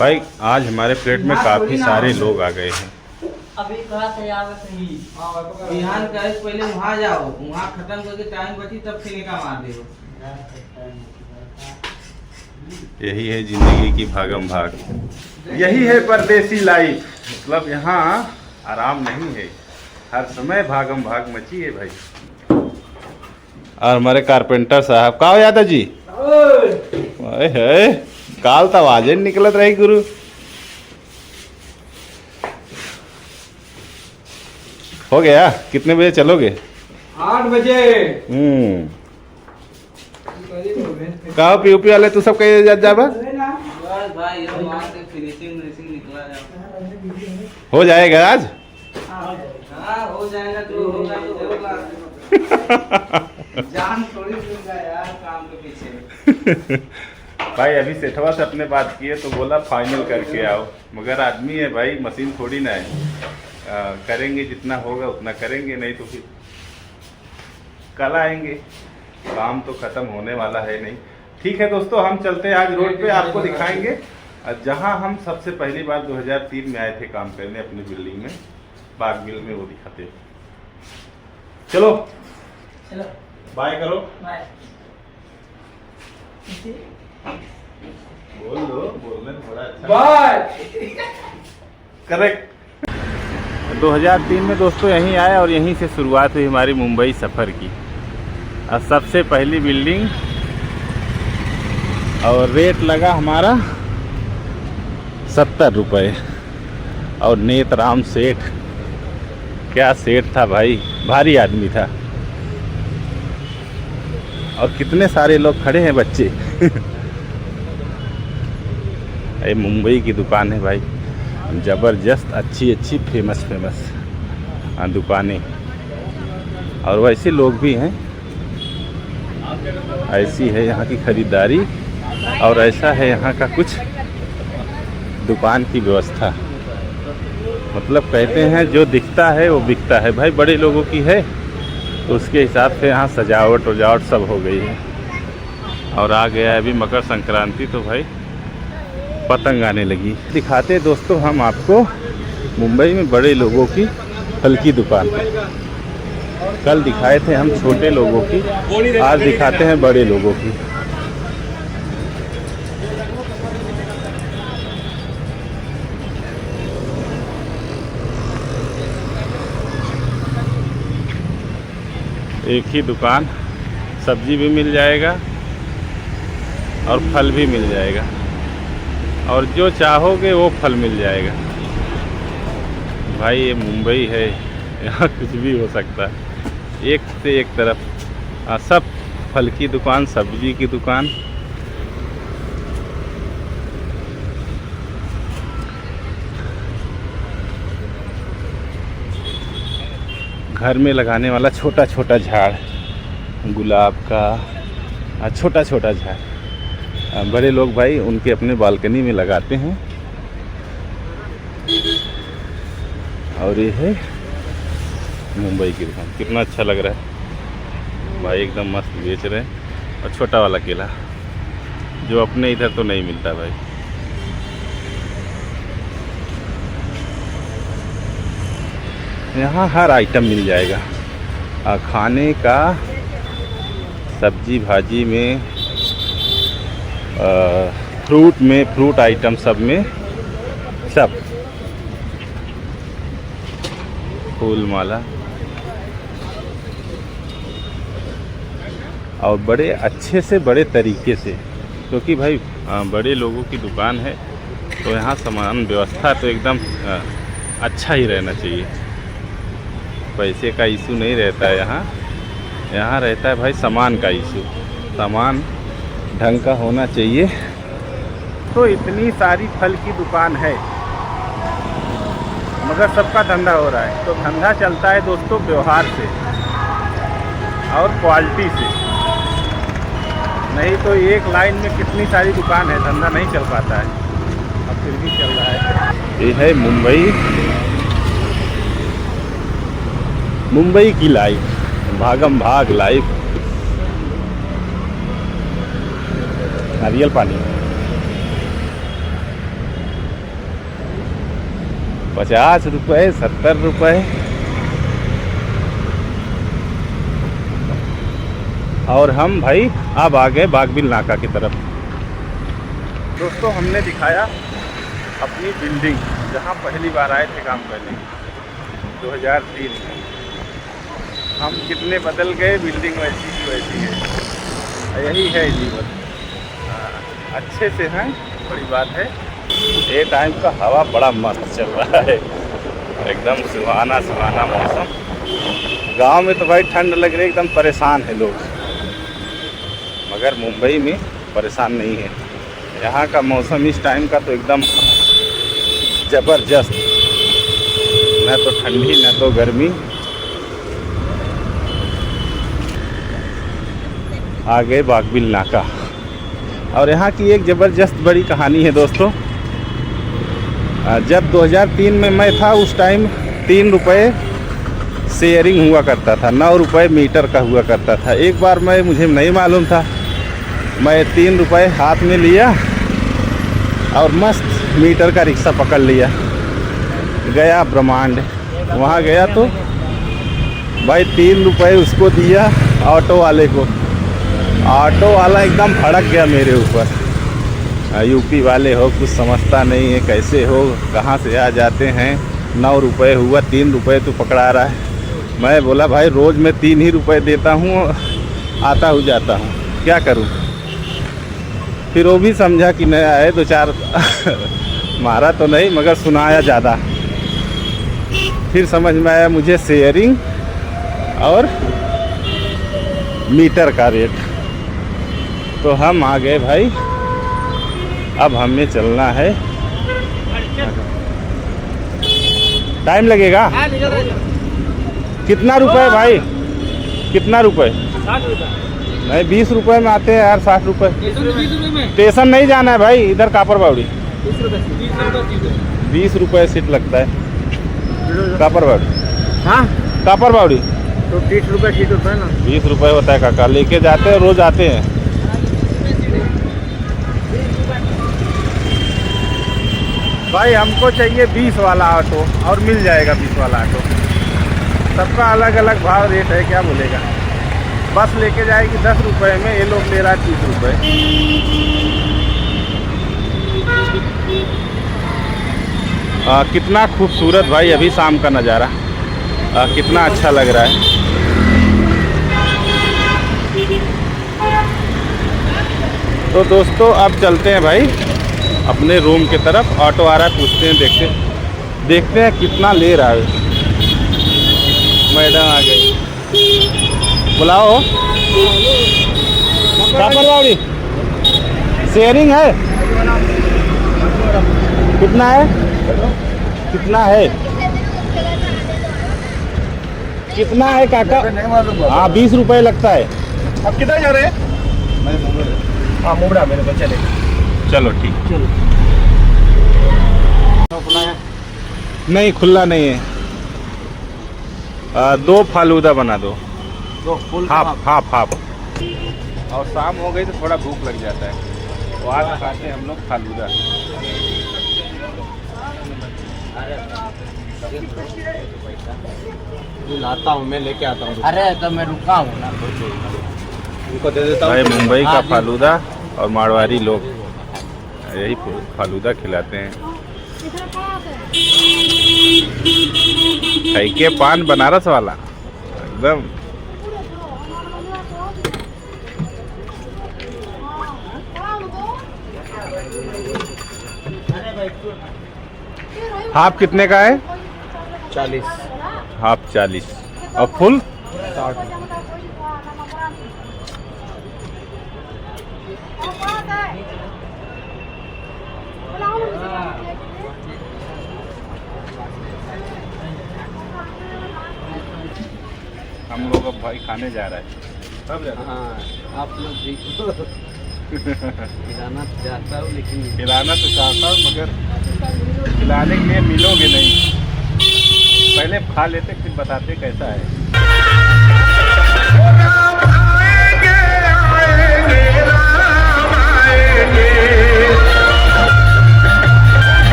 भाई आज हमारे प्लेट में काफी सारे लोग आ गए हैं। अभी कहा तैयार सही बिहान कहे पहले वहाँ जाओ, वहाँ खत्म करके टाइम बची तब फिर का मार दे। यही है जिंदगी की भागम भाग, यही है परदेसी लाइफ। मतलब यहाँ आराम नहीं है, हर समय भागम भाग मची है भाई। और हमारे कारपेंटर साहब का हो यादव जी, है काल तो आवाज निकलत रही गुरु। हो गया, कितने बजे चलोगे? 8 बजे। कहा पीयूपी वाले तू सब कहीं जाबा भाई ये वहाँ से फिनिशिंग निकला जाए। हो जाएगा आज। हाँ हो जाएगा, जो होगा तो होगा। जान थोड़ी दूंगा यार काम के पीछे। भाई अभी सेठवा से अपने बात किए तो बोला फाइनल करके आओ, मगर आदमी है भाई, मशीन थोड़ी ना है। करेंगे जितना होगा उतना करेंगे, नहीं तो फिर कल आएंगे। काम तो खत्म होने वाला है नहीं। ठीक है दोस्तों, हम चलते हैं आज रोड पे, आपको दिखाएंगे जहां हम सबसे पहली बार 2003 में आए थे काम करने अपनी बिल्डिंग में, बाग मिल में, वो दिखाते हैं। चलो चलो बाय करो, बाय। बोल दो, बोलने में थोड़ा अच्छा बाय। करेक्ट। 2003 में दोस्तों यहीं आए और यहीं से शुरुआत हुई हमारी मुंबई सफ़र की। और सबसे पहली बिल्डिंग और रेट लगा हमारा 70 रुपये। और नेतराम सेठ, क्या सेठ था भाई, भारी आदमी था। और कितने सारे लोग खड़े हैं बच्चे। ये मुंबई की दुकान है भाई, ज़बरदस्त, अच्छी अच्छी फेमस दुकानें। और वैसे लोग भी हैं, ऐसी है यहाँ की खरीदारी और ऐसा है यहाँ का कुछ दुकान की व्यवस्था। मतलब कहते हैं जो दिखता है वो बिकता है भाई। बड़े लोगों की है तो उसके हिसाब से यहाँ सजावट वजावट सब हो गई है। और आ गया है अभी मकर संक्रांति, तो भाई पतंग आने लगी। दिखाते दोस्तों हम आपको मुंबई में बड़े लोगों की फल की दुकान। कल दिखाए थे हम छोटे लोगों की, आज दिखाते हैं बड़े लोगों की। एक ही दुकान, सब्जी भी मिल जाएगा और फल भी मिल जाएगा, और जो चाहोगे वो फल मिल जाएगा। भाई ये मुंबई है, यहाँ कुछ भी हो सकता है, एक से एक तरफ सब फल की दुकान, सब्जी की दुकान। घर में लगाने वाला छोटा छोटा झाड़, गुलाब का छोटा छोटा झाड़, बड़े लोग भाई उनके अपने बालकनी में लगाते हैं। और ये है मुंबई की दुकान, कितना अच्छा लग रहा है भाई, एकदम मस्त बेच रहे हैं। और छोटा वाला केला जो अपने इधर तो नहीं मिलता भाई। यहाँ हर आइटम मिल जाएगा, खाने का, सब्जी भाजी में, फ्रूट में, फ्रूट आइटम सब में, सब फूल माला। और बड़े अच्छे से, बड़े तरीके से, क्योंकि भाई बड़े लोगों की दुकान है तो यहाँ सामान व्यवस्था तो एकदम अच्छा ही रहना चाहिए। पैसे का इशू नहीं रहता है यहाँ, यहाँ रहता है भाई सामान का इशू। सामान ढंग का होना चाहिए। तो इतनी सारी फल की दुकान है मगर सबका धंधा हो रहा है। तो धंधा चलता है दोस्तों व्यवहार से और क्वालिटी से, नहीं तो एक लाइन में कितनी सारी दुकान है, धंधा नहीं चल पाता है। अब फिर भी चल रहा है। ये है मुंबई की लाइफ, भागम भाग लाइफ। नारियल पानी 50 रुपये, 70 रुपये। और हम भाई अब आ गए बागबिल नाका की तरफ। दोस्तों हमने दिखाया अपनी बिल्डिंग जहाँ पहली बार आए थे काम करने 2003 में। हम कितने बदल गए, बिल्डिंग वैसी की वैसी है। यही है जीवन, अच्छे से हैं, बड़ी बात है। ये टाइम का हवा बड़ा मस्त चल रहा है, एकदम सुहाना सुहाना मौसम। गांव में तो भाई ठंड लग रही है, एकदम परेशान है लोग, मगर मुंबई में परेशान नहीं है। यहाँ का मौसम इस टाइम का तो एकदम ज़बरदस्त, न तो ठंडी न तो गर्मी। आ गए बागबिल नाका। और यहाँ की एक ज़बरदस्त बड़ी कहानी है दोस्तों। जब 2003 में मैं था उस टाइम 3 रुपये शेयरिंग हुआ करता था, 9 रुपये मीटर का हुआ करता था। एक बार मुझे नहीं मालूम था, मैं 3 रुपये हाथ में लिया और मस्त मीटर का रिक्शा पकड़ लिया, गया ब्रह्मांड। वहाँ गया तो भाई 3 रुपये उसको दिया ऑटो वाले को। ऑटो वाला एकदम भड़क गया मेरे ऊपर। यूपी वाले हो, कुछ समझता नहीं है, कैसे हो, कहाँ से आ जाते हैं, 9 रुपये हुआ, 3 रुपये तो पकड़ा रहा है। मैं बोला भाई रोज़ मैं 3 ही रुपये देता हूँ, आता हूँ जाता हूँ, क्या करूँ। फिर वो भी समझा कि नया है, 2-4 मारा तो नहीं मगर सुनाया ज़्यादा। फिर समझ में आया मुझे शेयरिंग और मीटर का रेट। तो हम आ गए भाई, अब हमें चलना है। टाइम लगेगा? कितना रुपए भाई, कितना रुपए? 60 रुपये। नहीं 20 रुपए में आते हैं यार, 60 रुपए। 20 रुपये में स्टेशन नहीं जाना है भाई, इधर कापर बावड़ी। 20 रुपये 20 रुपये सीट लगता है कापर बावड़ी। हाँ कापर बावड़ी तो 30 रुपये सीट होता है ना। 20 रुपये होता है काका, लेके जाते हैं, रोज आते हैं। भाई हमको चाहिए 20 वाला ऑटो, और मिल जाएगा 20 वाला ऑटो। सबका अलग अलग भाव रेट है, क्या बोलेगा। बस लेके जाएगी 10 रुपये में, ये लोग ले रहा है 30 रुपये। कितना खूबसूरत भाई अभी शाम का नज़ारा, कितना अच्छा लग रहा है। तो दोस्तों अब चलते हैं भाई अपने रूम की तरफ। ऑटो आ रहा है, पूछते हैं, देखते हैं कितना ले रहा है। मैडम आ गई, बुलाओ। कापरवाड़ी शेयरिंग है? कितना है, कितना है, कितना है काका? हाँ 20 रुपये लगता है। अब किधर जा रहे हैं? हाँ मुबड़ा मेरे को चलेगा। चलो ठीक। चलो नहीं खुला नहीं है। 2 फालूदा बना दो, हाफ। और शाम हो गई तो थोड़ा भूख लग जाता है, तो आज खाते हैं हम लोग फालूदा। लाता हूँ मैं, लेके आता हूँ। अरे तो मैं रुका हूँ ना, उनको दे देता भाई हूँ। मुंबई का फालूदा और मारवाड़ी लोग यही फालूदा खिलाते हैं। खाई के पान बनारस वाला एकदम। हाफ कितने का है? 40। हाफ 40 और फुल 60। हम लोग अब भाई खाने जा रहे हैं। हाँ आप लोग भी खिलाना चाहता हूँ, लेकिन खिलाना तो चाहता हूँ मगर खिलाने के लिए मिलोगे नहीं। पहले खा लेते फिर बताते कैसा है।